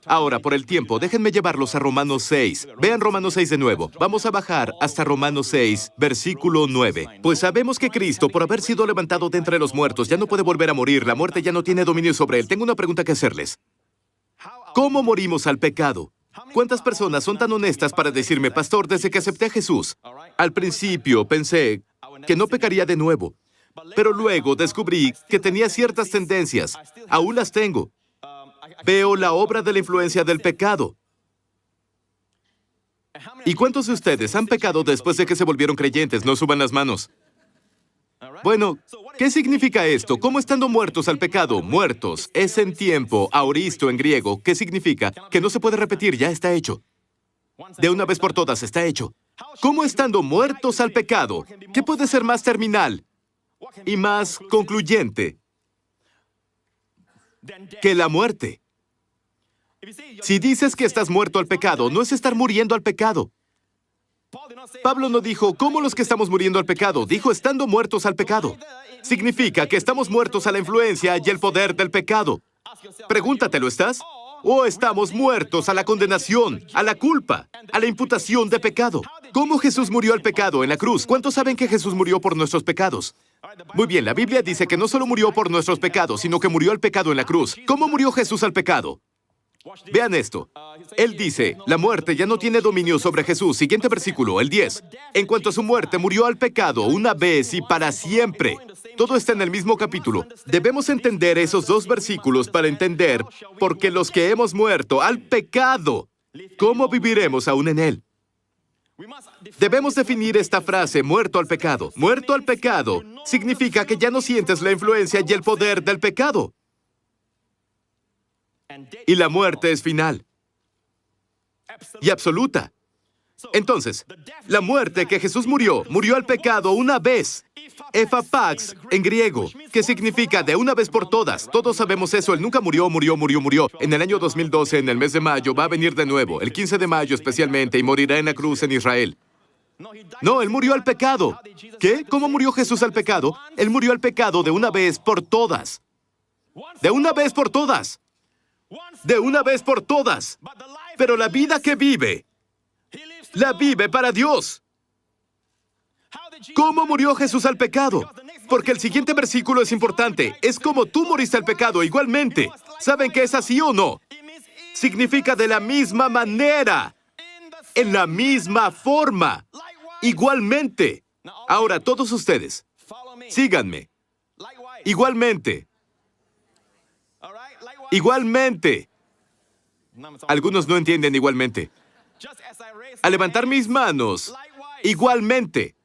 Ahora, por el tiempo, déjenme llevarlos a Romanos 6. Vean Romanos 6 de nuevo. Vamos a bajar hasta Romanos 6, versículo 9. Pues sabemos que Cristo, por haber sido levantado de entre los muertos, ya no puede volver a morir. La muerte ya no tiene dominio sobre él. Tengo una pregunta que hacerles. ¿Cómo morimos al pecado? ¿Cuántas personas son tan honestas para decirme, pastor, desde que acepté a Jesús, al principio pensé que no pecaría de nuevo, pero luego descubrí que tenía ciertas tendencias, aún las tengo. Veo la obra de la influencia del pecado. ¿Y cuántos de ustedes han pecado después de que se volvieron creyentes? No suban las manos. Bueno, ¿qué significa esto? ¿Cómo estando muertos al pecado? Muertos es en tiempo, aoristo en griego, que significa que no se puede repetir, ya está hecho. De una vez por todas está hecho. ¿Cómo estando muertos al pecado? ¿Qué puede ser más terminal y más concluyente que la muerte? Si dices que estás muerto al pecado, no es estar muriendo al pecado. Pablo no dijo, ¿cómo los que estamos muriendo al pecado? Dijo, estando muertos al pecado. Significa que estamos muertos a la influencia y el poder del pecado. Pregúntatelo, ¿estás? ¿O estamos muertos a la condenación, a la culpa, a la imputación de pecado? ¿Cómo Jesús murió al pecado en la cruz? ¿Cuántos saben que Jesús murió por nuestros pecados? Muy bien, la Biblia dice que no solo murió por nuestros pecados, sino que murió al pecado en la cruz. ¿Cómo murió Jesús al pecado? Vean esto. Él dice, la muerte ya no tiene dominio sobre Jesús. Siguiente versículo, el 10. En cuanto a su muerte, murió al pecado una vez y para siempre. Todo está en el mismo capítulo. Debemos entender esos dos versículos para entender por qué los que hemos muerto al pecado, ¿cómo viviremos aún en él? Debemos definir esta frase, muerto al pecado. Muerto al pecado significa que ya no sientes la influencia y el poder del pecado. Y la muerte es final y absoluta. Entonces, la muerte que Jesús murió al pecado una vez. Ephapax, en griego, que significa de una vez por todas. Todos sabemos eso. Él nunca murió. En el año 2012, en el mes de mayo, va a venir de nuevo, el 15 de mayo especialmente, y morirá en la cruz en Israel. No, Él murió al pecado. ¿Qué? ¿Cómo murió Jesús al pecado? Él murió al pecado de una vez por todas. De una vez por todas. De una vez por todas. Pero la vida que vive, la vive para Dios. ¿Cómo murió Jesús al pecado? Porque el siguiente versículo es importante. Es como tú moriste al pecado igualmente. ¿Saben qué es así o no? Significa de la misma manera, en la misma forma, igualmente. Ahora, todos ustedes, síganme. Igualmente. Igualmente. Algunos no entienden igualmente. Al levantar mis manos, igualmente.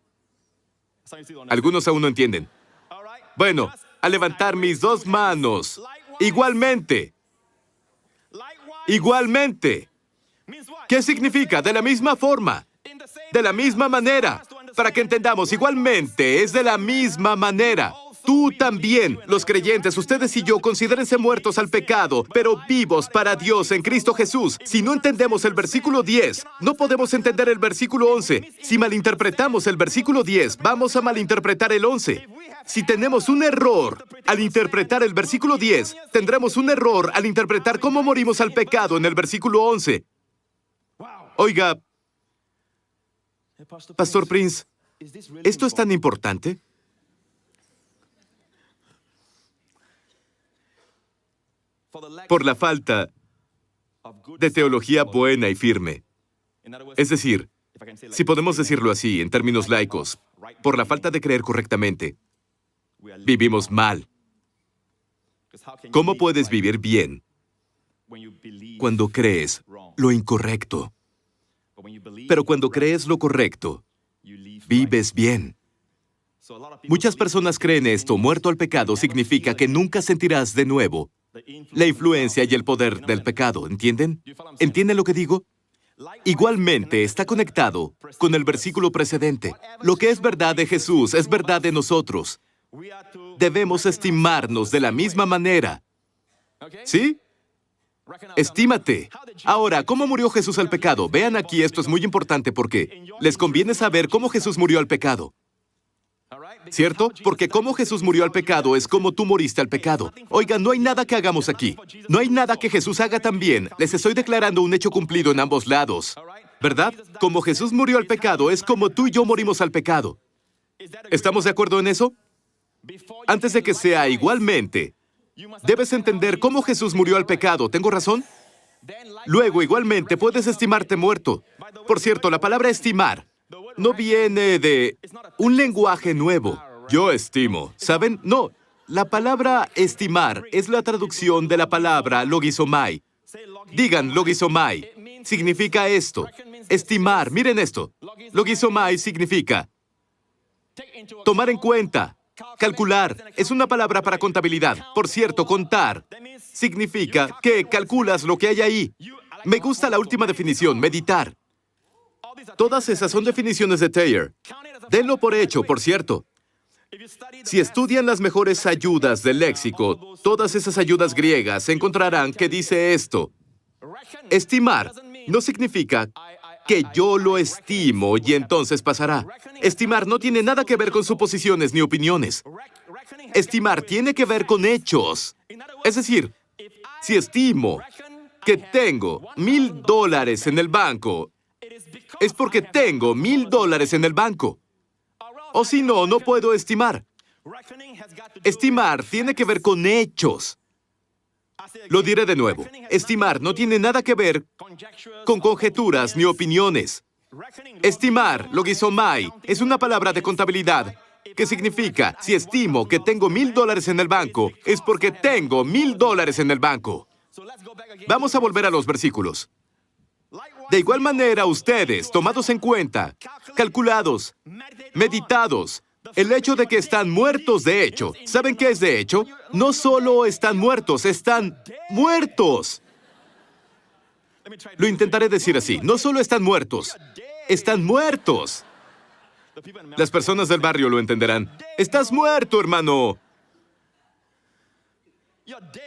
Algunos aún no entienden. Bueno, al levantar mis dos manos, igualmente. Igualmente. ¿Qué significa? De la misma forma. De la misma manera. Para que entendamos, igualmente es de la misma manera. Tú también, los creyentes, ustedes y yo, considérense muertos al pecado, pero vivos para Dios en Cristo Jesús. Si no entendemos el versículo 10, no podemos entender el versículo 11. Si malinterpretamos el versículo 10, vamos a malinterpretar el 11. Si tenemos un error al interpretar el versículo 10, tendremos un error al interpretar cómo morimos al pecado en el versículo 11. Oiga, Pastor Prince, ¿esto es tan importante? Por la falta de teología buena y firme. Es decir, si podemos decirlo así, en términos laicos, por la falta de creer correctamente, vivimos mal. ¿Cómo puedes vivir bien cuando crees lo incorrecto? Pero cuando crees lo correcto, vives bien. Muchas personas creen esto. Muerto al pecado significa que nunca sentirás de nuevo la influencia y el poder del pecado. ¿Entienden? ¿Entienden lo que digo? Igualmente está conectado con el versículo precedente. Lo que es verdad de Jesús es verdad de nosotros. Debemos estimarnos de la misma manera. ¿Sí? Estímate. Ahora, ¿cómo murió Jesús al pecado? Vean aquí, esto es muy importante porque les conviene saber cómo Jesús murió al pecado. ¿Cierto? Porque como Jesús murió al pecado es como tú moriste al pecado. Oigan, no hay nada que hagamos aquí. No hay nada que Jesús haga también. Les estoy declarando un hecho cumplido en ambos lados. ¿Verdad? Como Jesús murió al pecado es como tú y yo morimos al pecado. ¿Estamos de acuerdo en eso? Antes de que sea igualmente, debes entender cómo Jesús murió al pecado. ¿Tengo razón? Luego, igualmente, puedes estimarte muerto. Por cierto, la palabra estimar no viene de un lenguaje nuevo. Yo estimo. ¿Saben? No. La palabra estimar es la traducción de la palabra logizomai. Digan logizomai. Significa esto. Estimar. Miren esto. Logizomai significa tomar en cuenta, calcular. Es una palabra para contabilidad. Por cierto, contar significa que calculas lo que hay ahí. Me gusta la última definición, meditar. Todas esas son definiciones de Thayer. Denlo por hecho, por cierto. Si estudian las mejores ayudas del léxico, todas esas ayudas griegas encontrarán que dice esto. Estimar no significa que yo lo estimo y entonces pasará. Estimar no tiene nada que ver con suposiciones ni opiniones. Estimar tiene que ver con hechos. Es decir, si estimo que tengo $1,000 en el banco, es porque tengo $1,000 en el banco. O si no, no puedo estimar. Estimar tiene que ver con hechos. Lo diré de nuevo. Estimar no tiene nada que ver con conjeturas ni opiniones. Estimar, logizomai, es una palabra de contabilidad que significa, si estimo que tengo $1,000 en el banco, es porque tengo $1,000 en el banco. Vamos a volver a los versículos. De igual manera, ustedes, tomados en cuenta, calculados, meditados, el hecho de que están muertos de hecho. ¿Saben qué es de hecho? No solo están muertos, están muertos. Lo intentaré decir así. No solo están muertos, están muertos. Las personas del barrio lo entenderán. Estás muerto, hermano.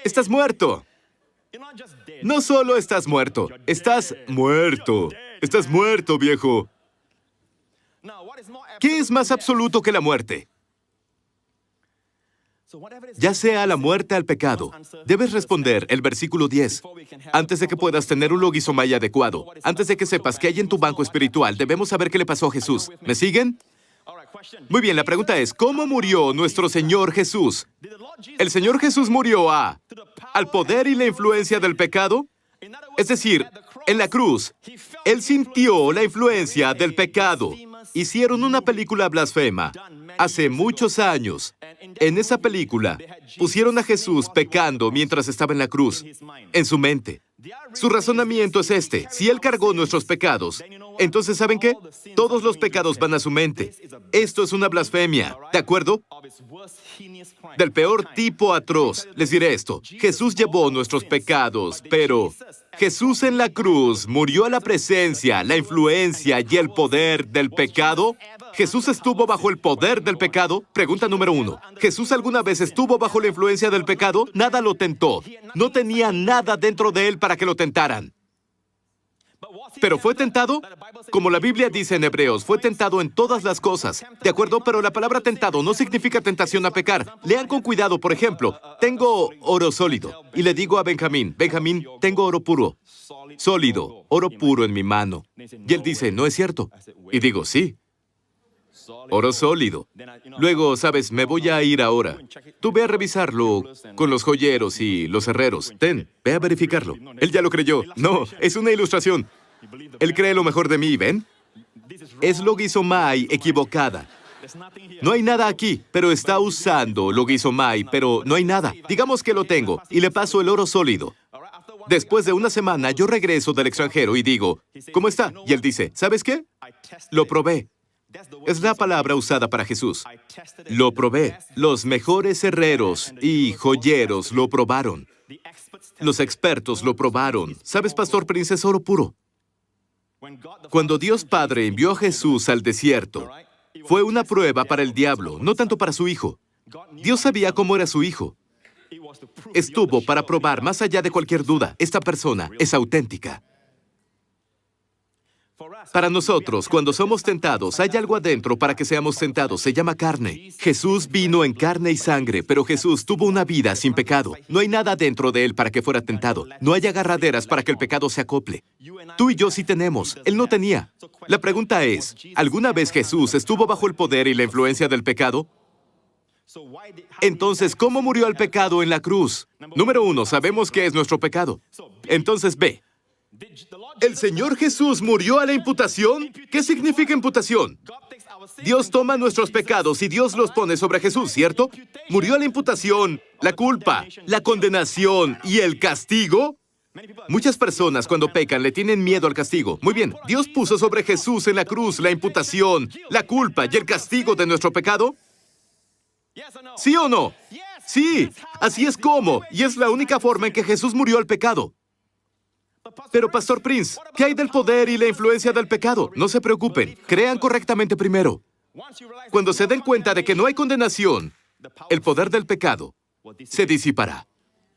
Estás muerto. No solo estás muerto, estás muerto. Estás muerto, viejo. ¿Qué es más absoluto que la muerte? Ya sea la muerte al pecado, debes responder el versículo 10. Antes de que puedas tener un logizomai adecuado, antes de que sepas qué hay en tu banco espiritual, debemos saber qué le pasó a Jesús. ¿Me siguen? Muy bien, la pregunta es, ¿cómo murió nuestro Señor Jesús? ¿El Señor Jesús murió al poder y la influencia del pecado? Es decir, en la cruz, Él sintió la influencia del pecado. Hicieron una película blasfema hace muchos años. En esa película, pusieron a Jesús pecando mientras estaba en la cruz, en su mente. Su razonamiento es este. Si Él cargó nuestros pecados, entonces, ¿saben qué? Todos los pecados van a su mente. Esto es una blasfemia, ¿de acuerdo? Del peor tipo atroz. Les diré esto. Jesús llevó nuestros pecados, pero Jesús en la cruz murió a la presencia, la influencia y el poder del pecado. ¿Jesús estuvo bajo el poder del pecado? Pregunta número 1. ¿Jesús alguna vez estuvo bajo la influencia del pecado? Nada lo tentó. No tenía nada dentro de él para que lo tentaran. ¿Pero fue tentado? Como la Biblia dice en Hebreos, fue tentado en todas las cosas. ¿De acuerdo? Pero la palabra tentado no significa tentación a pecar. Lean con cuidado, por ejemplo, tengo oro sólido. Y le digo a Benjamín, Benjamín, tengo oro puro. Sólido, oro puro en mi mano. Y él dice, ¿no es cierto? Y digo, sí. Oro sólido. Luego, sabes, me voy a ir ahora. Tú ve a revisarlo con los joyeros y los herreros. Ve a verificarlo. Él ya lo creyó. No, es una ilustración. Él cree lo mejor de mí, ¿ven? Es logizomai equivocada. No hay nada aquí, pero está usando logizomai, pero no hay nada. Digamos que lo tengo y le paso el oro sólido. Después de una semana, yo regreso del extranjero y digo, ¿cómo está? Y él dice, ¿sabes qué? Lo probé. Es la palabra usada para Jesús. Lo probé. Los mejores herreros y joyeros lo probaron. Los expertos lo probaron. ¿Sabes, Pastor Prince? Es oro puro. Cuando Dios Padre envió a Jesús al desierto, fue una prueba para el diablo, no tanto para su hijo. Dios sabía cómo era su hijo. Estuvo para probar, más allá de cualquier duda, esta persona es auténtica. Para nosotros, cuando somos tentados, hay algo adentro para que seamos tentados. Se llama carne. Jesús vino en carne y sangre, pero Jesús tuvo una vida sin pecado. No hay nada dentro de él para que fuera tentado. No hay agarraderas para que el pecado se acople. Tú y yo sí tenemos. Él no tenía. La pregunta es, ¿alguna vez Jesús estuvo bajo el poder y la influencia del pecado? Entonces, ¿cómo murió el pecado en la cruz? Número 1, sabemos qué es nuestro pecado. Entonces, B. ¿El Señor Jesús murió a la imputación? ¿Qué significa imputación? Dios toma nuestros pecados y Dios los pone sobre Jesús, ¿cierto? ¿Murió a la imputación, la culpa, la condenación y el castigo? Muchas personas cuando pecan le tienen miedo al castigo. Muy bien, ¿Dios puso sobre Jesús en la cruz la imputación, la culpa y el castigo de nuestro pecado? ¿Sí o no? Sí, así es como, y es la única forma en que Jesús murió al pecado. Pero, Pastor Prince, ¿qué hay del poder y la influencia del pecado? No se preocupen, crean correctamente primero. Cuando se den cuenta de que no hay condenación, el poder del pecado se disipará.